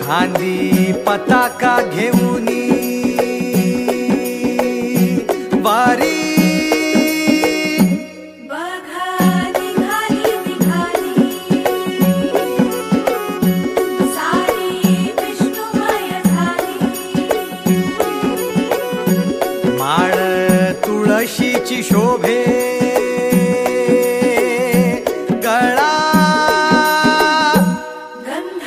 खांदी पताका घेऊनी वारी तुळशीची शोभे गळा गंध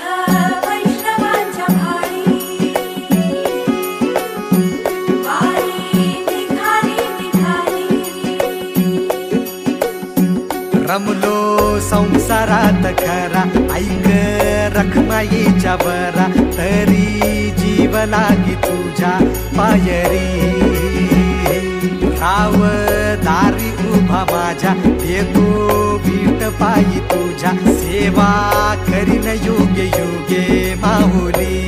वैष्णवांच्या भाळी वारी निघाली रमलो संसारात खरा ऐक रखमाईच्या बरा तरी जीव लागी तुझ्या पायरी राव दारी उभा माझ्या येतो बीट पायी तुझ्या सेवा करीन योगे योगे माहुली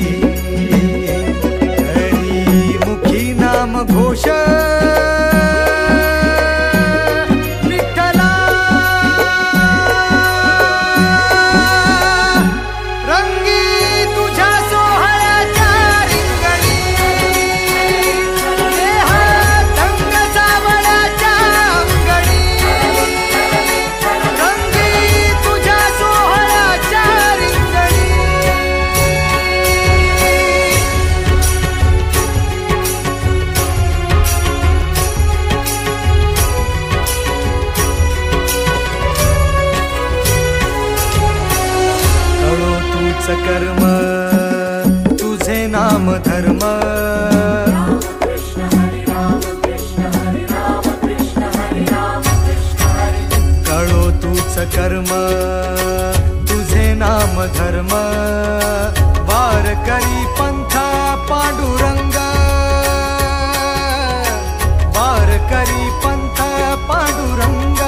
हरी मुखी नाम घोष कर्म तुझे नाम धर्म कळो तूच कर्म तुझे नाम धर्म वारकरी पंथा पांडुरंग वारकरी पंथा पांडुरंग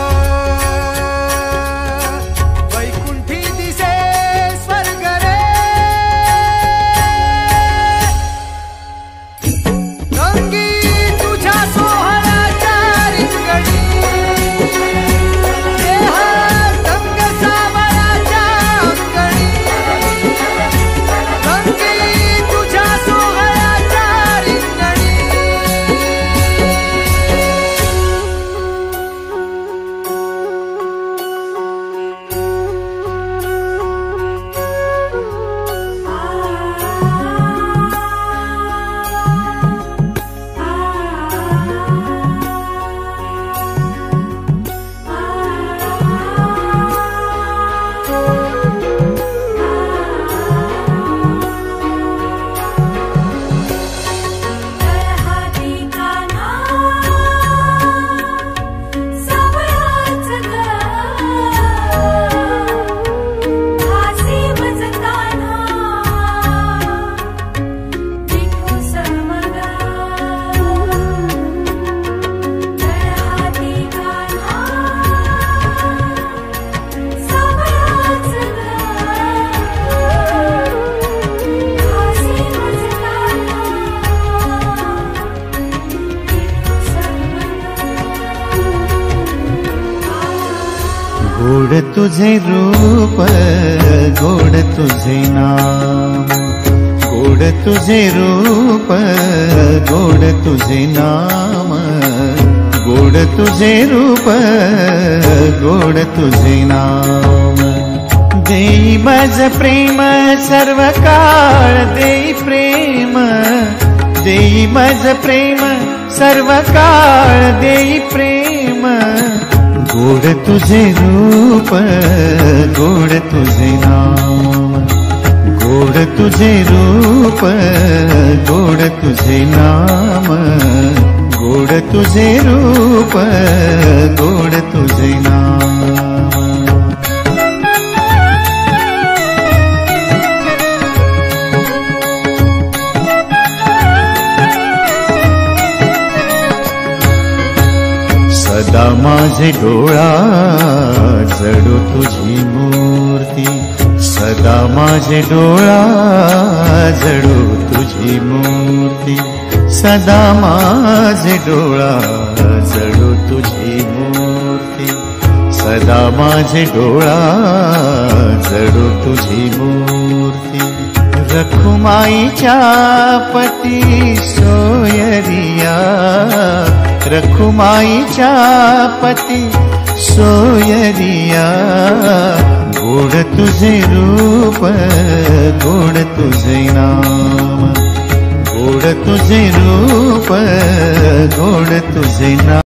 गोड तुझे रूप गोड तुझे नाम गोड तुझे रूप गोड तुझे नाम गोड तुझे रूप गोड तुझे नाम देई मज प्रेम सर्व काळ देई प्रेम देई मज प्रेम सर्व काळ देई प्रेम गोड तुझे रूप गोड तुझे नाम गोड तुझे रूप गोड तुझे नाम गोड तुझे रूप गोड तुझे नाम सदा माझे डोळा जडो तुझी मूर्ती सदा माझे डोळा जडो तुझी मूर्ती सदा माझे डोळा जडो तुझी मूर्ती सदा माझे डोळा जडो तुझी मूर्ती रखुमाईच्या पती सोयरिया, रखुमाईच्या पती सोयरिया, गोड तुझे रूप गोड तुझे नाम, गोड तुझे रूप गोड तुझे नाम.